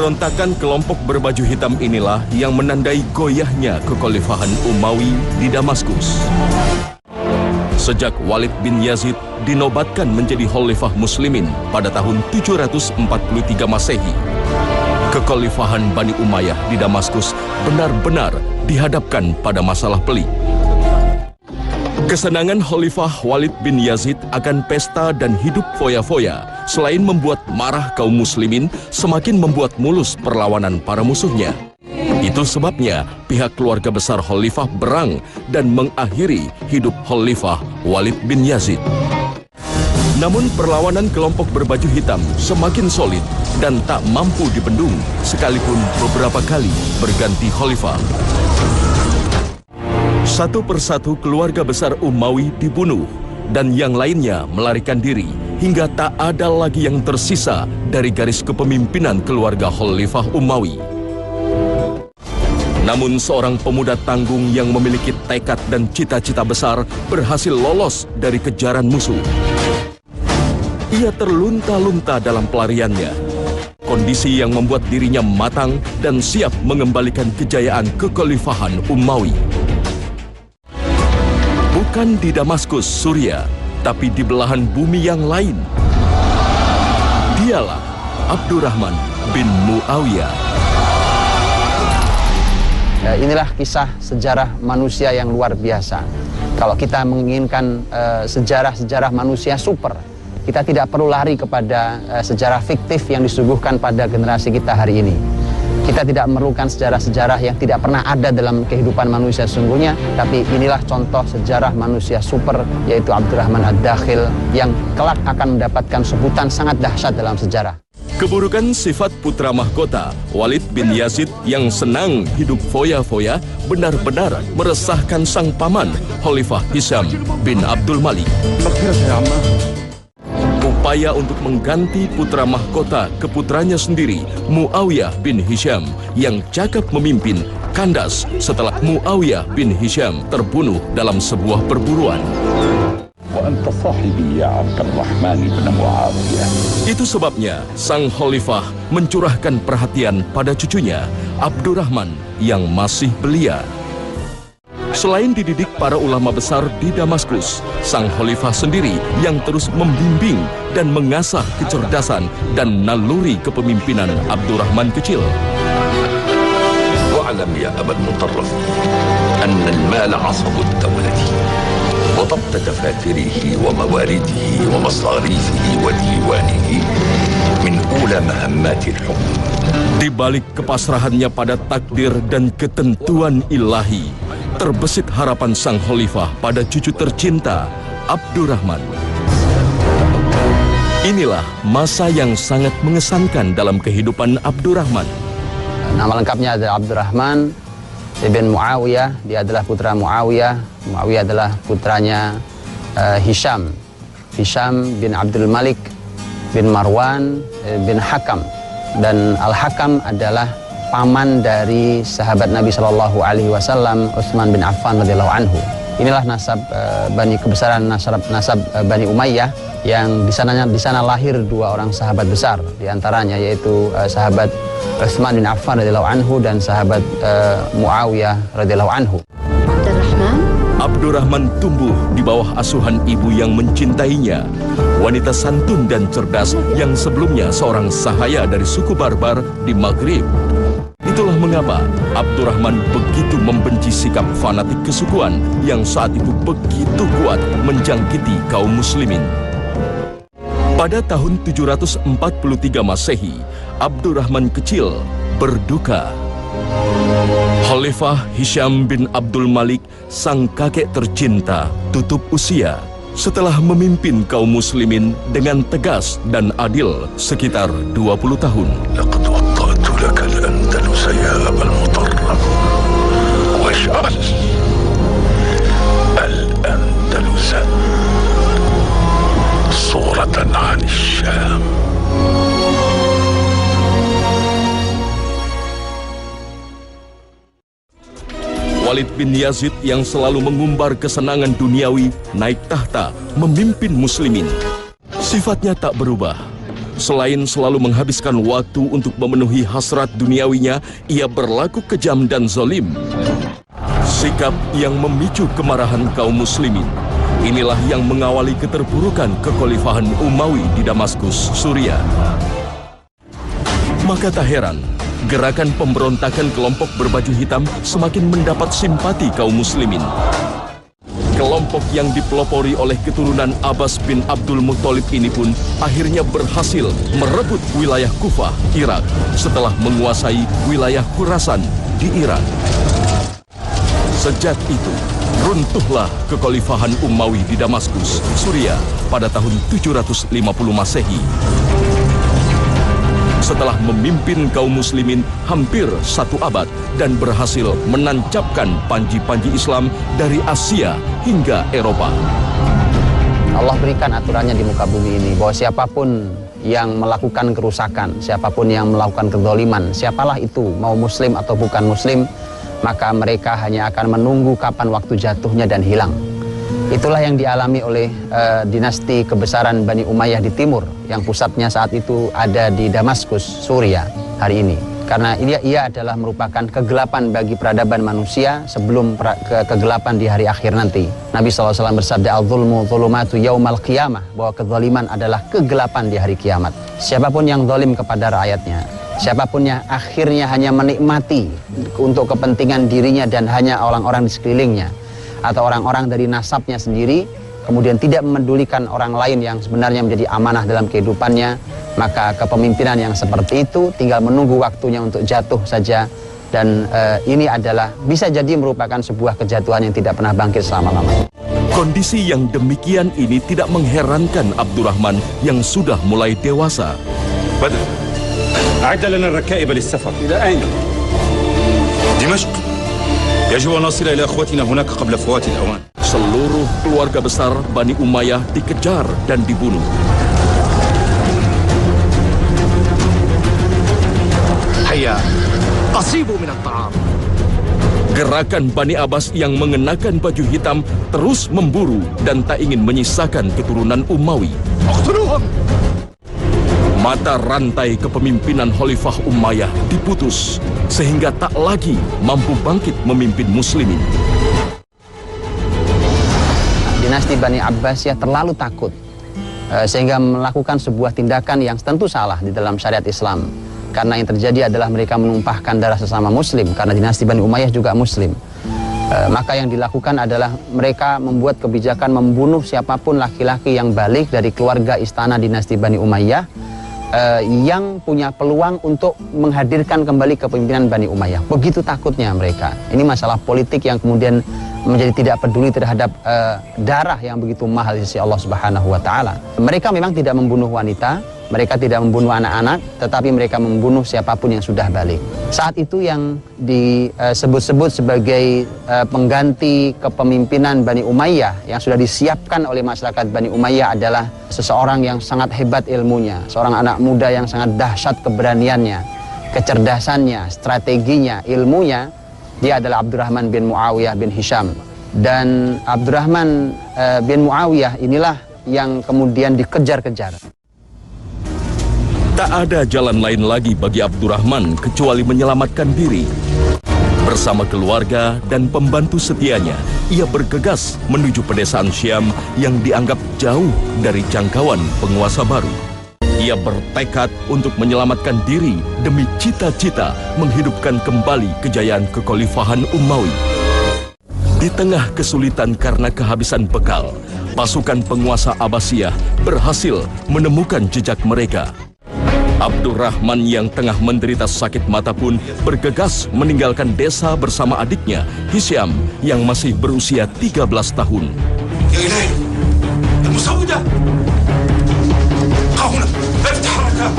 Pemberontakan kelompok berbaju hitam inilah yang menandai goyahnya kekhalifahan Umawi di Damaskus. Sejak Walid bin Yazid dinobatkan menjadi khalifah muslimin pada tahun 743 Masehi, kekhalifahan Bani Umayyah di Damaskus benar-benar dihadapkan pada masalah pelik. Kesenangan Khalifah Walid bin Yazid akan pesta dan hidup foya-foya selain membuat marah kaum muslimin, semakin membuat mulus perlawanan para musuhnya. Itu sebabnya pihak keluarga besar Khalifah berang dan mengakhiri hidup Khalifah Walid bin Yazid. Namun perlawanan kelompok berbaju hitam semakin solid dan tak mampu dibendung sekalipun beberapa kali berganti khalifah. Satu persatu keluarga besar Umawi dibunuh dan yang lainnya melarikan diri hingga tak ada lagi yang tersisa dari garis kepemimpinan keluarga Khalifah Umawi. Namun seorang pemuda tanggung yang memiliki tekad dan cita-cita besar berhasil lolos dari kejaran musuh. Ia terlunta-lunta dalam pelariannya, kondisi yang membuat dirinya matang dan siap mengembalikan kejayaan kekhalifahan Umawi. Bukan di Damaskus, Suriah, tapi di belahan bumi yang lain. Dialah Abdurrahman bin Muawiyah. Inilah kisah sejarah manusia yang luar biasa. Kalau kita menginginkan sejarah-sejarah manusia super, kita tidak perlu lari kepada sejarah fiktif yang disuguhkan pada generasi kita hari ini. Kita tidak memerlukan sejarah-sejarah yang tidak pernah ada dalam kehidupan manusia sesungguhnya, tapi inilah contoh sejarah manusia super, yaitu Abdurrahman Ad-Dakhil, yang kelak akan mendapatkan sebutan sangat dahsyat dalam sejarah. Keburukan sifat putra mahkota Walid bin Yazid yang senang hidup foya-foya benar-benar meresahkan sang paman Khalifah Hisham bin Abdul Malik. Upaya untuk mengganti putra mahkota ke putranya sendiri, Muawiyah bin Hisham, yang cakap memimpin, kandas setelah Muawiyah bin Hisham terbunuh dalam sebuah perburuan. Itu sebabnya sang khalifah mencurahkan perhatian pada cucunya, Abdurrahman, yang masih belia. Selain dididik para ulama besar di Damaskus, sang khalifah sendiri yang terus membimbing dan mengasah kecerdasan dan naluri kepemimpinan Abdurrahman kecil. Wa'lam ya Abal Mutarraf, anna al-mal 'asab ad-dawlati, wa dabt dafatirihi wa mawaridihi wa masarifihi wa diwanihi min ula mahammati al-hukm. Di balik kepasrahannya pada takdir dan ketentuan ilahi, terbesit harapan sang khalifah pada cucu tercinta, Abdurrahman. Inilah masa yang sangat mengesankan dalam kehidupan Abdurrahman. Nama lengkapnya adalah Abdurrahman ibn Muawiyah. Dia adalah putra Muawiyah. Muawiyah adalah putranya Hisham. Hisham bin Abdul Malik bin Marwan bin Hakam. Dan Al-Hakam adalah paman dari sahabat Nabi Shallallahu Alaihi Wasallam, Utsman bin Affan radhiyallahu anhu. Inilah nasab kebesaran nasab Bani Umayyah, yang di sana lahir dua orang sahabat besar, diantaranya yaitu sahabat Utsman bin Affan radhiyallahu anhu dan sahabat Muawiyah radhiyallahu anhu. Abdurrahman tumbuh di bawah asuhan ibu yang mencintainya, wanita santun dan cerdas yang sebelumnya seorang sahaya dari suku barbar di Maghrib. Itulah mengapa Abdurrahman begitu membenci sikap fanatik kesukuan yang saat itu begitu kuat menjangkiti kaum muslimin. Pada tahun 743 Masehi, Abdurrahman kecil berduka. Khalifah Hisham bin Abdul Malik, sang kakek tercinta, tutup usia setelah memimpin kaum muslimin dengan tegas dan adil sekitar 20 tahun. يا أبا المطرف واجعل الأندلس صورة عن الشام. Walid bin Yazid yang selalu mengumbar kesenangan duniawi naik tahta memimpin muslimin. Sifatnya tak berubah. Selain selalu menghabiskan waktu untuk memenuhi hasrat duniawinya, ia berlaku kejam dan zalim. Sikap yang memicu kemarahan kaum muslimin. Inilah yang mengawali keterpurukan kekhalifahan Umawi di Damaskus, Suriah. Maka tak heran, gerakan pemberontakan kelompok berbaju hitam semakin mendapat simpati kaum muslimin. Kelompok yang dipelopori oleh keturunan Abbas bin Abdul Muthalib ini pun akhirnya berhasil merebut wilayah Kufah, Irak, setelah menguasai wilayah Khurasan di Iran. Sejak itu, runtuhlah kekhalifahan Umawi di Damaskus, Suriah pada tahun 750 Masehi. Setelah memimpin kaum muslimin hampir 1 abad dan berhasil menancapkan panji-panji Islam dari Asia hingga Eropa. Allah berikan aturannya di muka bumi ini bahwa siapapun yang melakukan kerusakan, siapapun yang melakukan kezaliman, siapalah itu, mau muslim atau bukan muslim, maka mereka hanya akan menunggu kapan waktu jatuhnya dan hilang. Itulah yang dialami oleh dinasti kebesaran Bani Umayyah di timur, yang pusatnya saat itu ada di Damaskus, Suriah hari ini. Karena ia adalah merupakan kegelapan bagi peradaban manusia sebelum kegelapan di hari akhir nanti. Nabi SAW bersabda, "Al-zulmu zulumatu yaumal qiyamah," bahwa kezaliman adalah kegelapan di hari kiamat. Siapapun yang zalim kepada rakyatnya, siapapun yang akhirnya hanya menikmati untuk kepentingan dirinya dan hanya orang-orang di sekelilingnya, atau orang-orang dari nasabnya sendiri, kemudian tidak memedulikan orang lain yang sebenarnya menjadi amanah dalam kehidupannya, maka kepemimpinan yang seperti itu tinggal menunggu waktunya untuk jatuh saja. Dan ini adalah bisa jadi merupakan sebuah kejatuhan yang tidak pernah bangkit selama-lamanya. Kondisi yang demikian ini tidak mengherankan Abdurrahman yang sudah mulai dewasa. بدر أعد لنا الركائب للسفر. إلى أين؟ دمشق. يجب أن نصل إلى أخوتنا هناك قبل فوات الأوان. Seluruh keluarga besar Bani Umayyah dikejar dan dibunuh. هيا أصيبوا من الطعام. Gerakan Bani Abbas yang mengenakan baju hitam terus memburu dan tak ingin menyisakan keturunan Umawi. اقتلوهم. Mata rantai kepemimpinan Khalifah Umayyah diputus sehingga tak lagi mampu bangkit memimpin muslimin. Dinasti Bani Abbasiyah terlalu takut sehingga melakukan sebuah tindakan yang tentu salah di dalam syariat Islam. Karena yang terjadi adalah mereka menumpahkan darah sesama muslim, karena dinasti Bani Umayyah juga muslim. Maka yang dilakukan adalah mereka membuat kebijakan membunuh siapapun laki-laki yang balik dari keluarga istana dinasti Bani Umayyah yang punya peluang untuk menghadirkan kembali kepemimpinan Bani Umayyah. Begitu takutnya mereka. Ini masalah politik yang kemudian menjadi tidak peduli terhadap darah yang begitu mahal di sisi Allah Subhanahu wa taala. Mereka memang tidak membunuh wanita, mereka tidak membunuh anak-anak, tetapi mereka membunuh siapapun yang sudah balik. Saat itu yang disebut-sebut sebagai pengganti kepemimpinan Bani Umayyah yang sudah disiapkan oleh masyarakat Bani Umayyah adalah seseorang yang sangat hebat ilmunya, seorang anak muda yang sangat dahsyat keberaniannya, kecerdasannya, strateginya, ilmunya. Dia adalah Abdurrahman bin Muawiyah bin Hisham. Dan Abdurrahman bin Muawiyah inilah yang kemudian dikejar-kejar. Tak ada jalan lain lagi bagi Abdurrahman kecuali menyelamatkan diri. Bersama keluarga dan pembantu setianya, ia bergegas menuju pedesaan Syam yang dianggap jauh dari jangkauan penguasa baru. Ia bertekad untuk menyelamatkan diri demi cita-cita menghidupkan kembali kejayaan kekhalifahan Umawi. Di tengah kesulitan karena kehabisan bekal, pasukan penguasa Abbasiyah berhasil menemukan jejak mereka. Abdurrahman yang tengah menderita sakit mata pun bergegas meninggalkan desa bersama adiknya, Hisham, yang masih berusia 13 tahun. يا إلهي المسودة هنا افتح الركاب.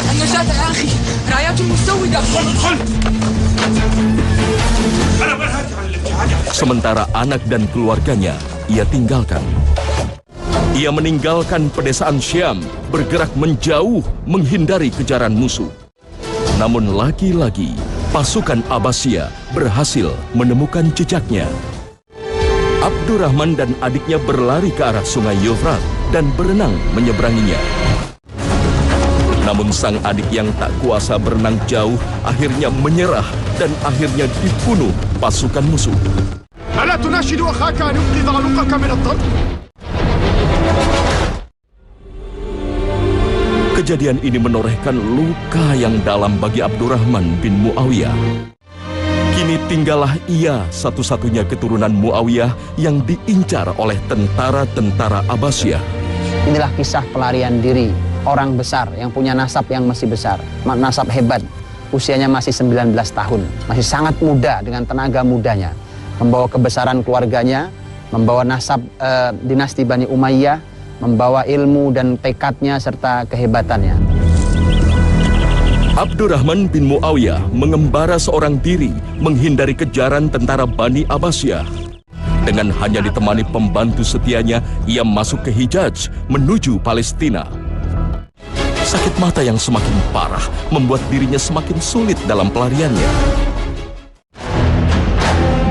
النجاة يا أخي، رايات مسودة. ادخل. أنا بنهاك عن الابتعاد. Sementara anak dan keluarganya ia tinggalkan. Ia meninggalkan pedesaan Syam, bergerak menjauh menghindari kejaran musuh. Namun lagi-lagi pasukan Abbasiyah berhasil menemukan jejaknya. Abdurrahman dan adiknya berlari ke arah sungai Yufrat dan berenang menyeberanginya. Namun sang adik yang tak kuasa berenang jauh akhirnya menyerah dan akhirnya dibunuh pasukan musuh. ألا تناشد أخاك أن ينقذ عنقك من الضرب؟ Kejadian ini menorehkan luka yang dalam bagi Abdurrahman bin Muawiyah. Kini tinggallah ia satu-satunya keturunan Muawiyah yang diincar oleh tentara-tentara Abbasiyah. Inilah kisah pelarian diri orang besar yang punya nasab yang masih besar, nasab hebat. Usianya masih 19 tahun, masih sangat muda dengan tenaga mudanya. Membawa kebesaran keluarganya, membawa nasab dinasti Bani Umayyah, membawa ilmu dan tekadnya serta kehebatannya. Abdurrahman bin Muawiyah mengembara seorang diri menghindari kejaran tentara Bani Abbasiyah. Dengan hanya ditemani pembantu setianya, ia masuk ke Hijaz menuju Palestina. Sakit mata yang semakin parah membuat dirinya semakin sulit dalam pelariannya.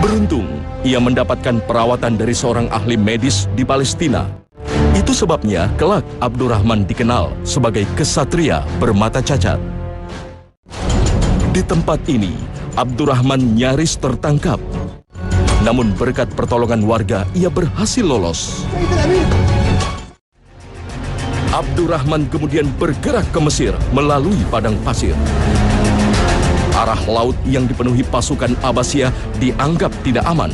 Beruntung, ia mendapatkan perawatan dari seorang ahli medis di Palestina. Itu sebabnya kelak Abdurrahman dikenal sebagai kesatria bermata cacat. Di tempat ini, Abdurrahman nyaris tertangkap. Namun berkat pertolongan warga, ia berhasil lolos. Abdurrahman kemudian bergerak ke Mesir melalui padang pasir. Arah laut yang dipenuhi pasukan Abbasiyah dianggap tidak aman.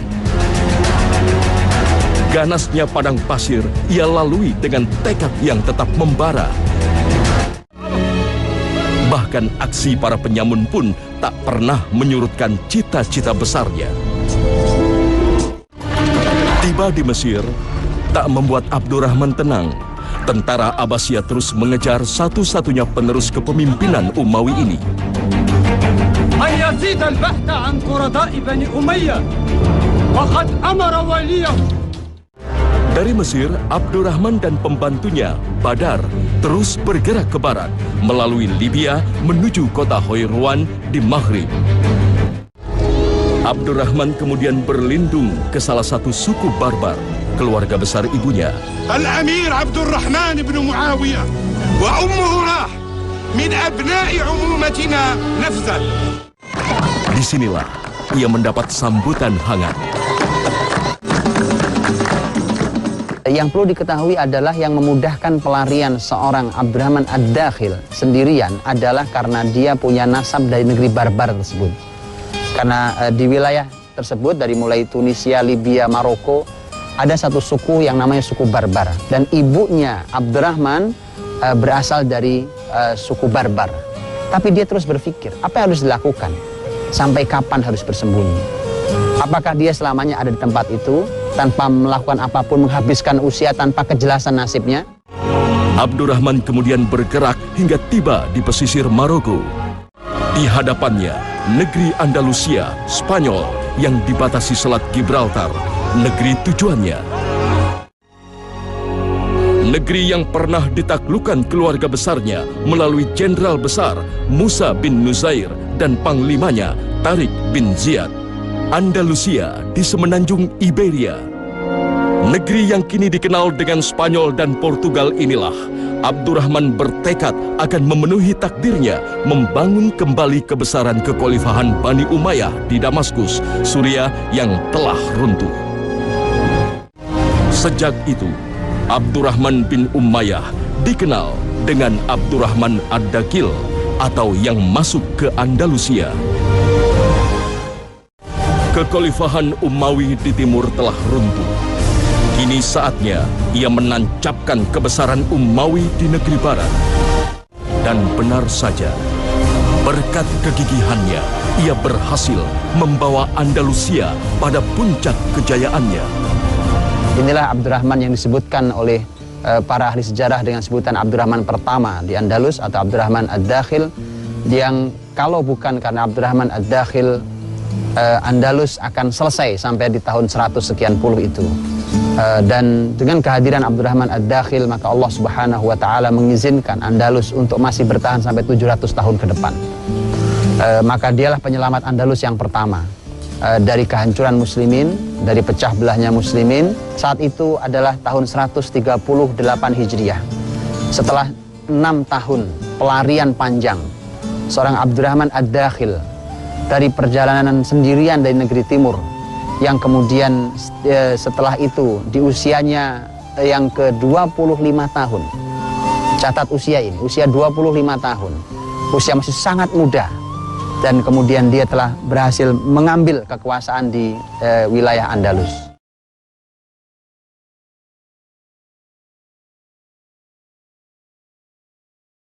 Ganasnya padang pasir ia lalui dengan tekad yang tetap membara. Bahkan aksi para penyamun pun tak pernah menyurutkan cita-cita besarnya. Tiba di Mesir, tak membuat Abdurrahman tenang. Tentara Abbasiyah terus mengejar satu-satunya penerus kepemimpinan Umawi ini. أن يزيد البحث عن قرداء بني أمية وقد أمر وليه. Dari Mesir, Abdurrahman dan pembantunya, Badar, terus bergerak ke barat, melalui Libya menuju kota Hoirwan di Maghrib. Abdurrahman kemudian berlindung ke salah satu suku barbar, keluarga besar ibunya. الأمير عبد الرحمن بن معاوية وأمه راح من أبناء عمومتنا نفذل. Disinilah ia mendapat sambutan hangat. Yang perlu diketahui adalah yang memudahkan pelarian seorang Abdurrahman Ad-Dakhil sendirian adalah karena dia punya nasab dari negeri barbar tersebut. Karena di wilayah tersebut dari mulai Tunisia, Libya, Maroko ada satu suku yang namanya suku Barbar. Dan ibunya Abdurrahman berasal dari suku Barbar. Tapi dia terus berpikir, apa yang harus dilakukan? Sampai kapan harus bersembunyi? Apakah dia selamanya ada di tempat itu, tanpa melakukan apapun, menghabiskan usia tanpa kejelasan nasibnya? Abdurrahman kemudian bergerak hingga tiba di pesisir Maroko. Di hadapannya, negeri Andalusia, Spanyol, yang dibatasi Selat Gibraltar, negeri tujuannya. Negeri yang pernah ditaklukkan keluarga besarnya melalui Jenderal Besar Musa bin Nuzair dan panglimanya Tariq bin Ziyad. Andalusia di semenanjung Iberia. Negeri yang kini dikenal dengan Spanyol dan Portugal inilah, Abdurrahman bertekad akan memenuhi takdirnya membangun kembali kebesaran kekhalifahan Bani Umayyah di Damaskus, Suriah yang telah runtuh. Sejak itu, Abdurrahman bin Umayyah dikenal dengan Abdurrahman Ad-Dakhil atau yang masuk ke Andalusia. Kekhalifahan Umawi di timur telah runtuh. Kini saatnya ia menancapkan kebesaran Umawi di negeri barat. Dan benar saja, berkat kegigihannya, ia berhasil membawa Andalusia pada puncak kejayaannya. Inilah Abdurrahman yang disebutkan oleh para ahli sejarah dengan sebutan Abdurrahman pertama di Andalus atau Abdurrahman Ad-Dakhil, yang kalau bukan karena Abdurrahman Ad-Dakhil, Andalus akan selesai sampai di tahun 100 sekian puluh itu. Dan dengan kehadiran Abdurrahman Ad-Dakhil, maka Allah Subhanahu wa Ta'ala mengizinkan Andalus untuk masih bertahan sampai 700 tahun ke depan. Maka dialah penyelamat Andalus yang pertama dari kehancuran muslimin, dari pecah belahnya muslimin. Saat itu adalah tahun 138 Hijriah. Setelah 6 tahun pelarian panjang seorang Abdurrahman Ad-Dakhil dari perjalanan sendirian dari negeri timur, yang kemudian setelah itu di usianya yang ke-25 tahun. Catat usia ini, usia 25 tahun. Usia masih sangat muda. Dan kemudian dia telah berhasil mengambil kekuasaan di wilayah Andalus.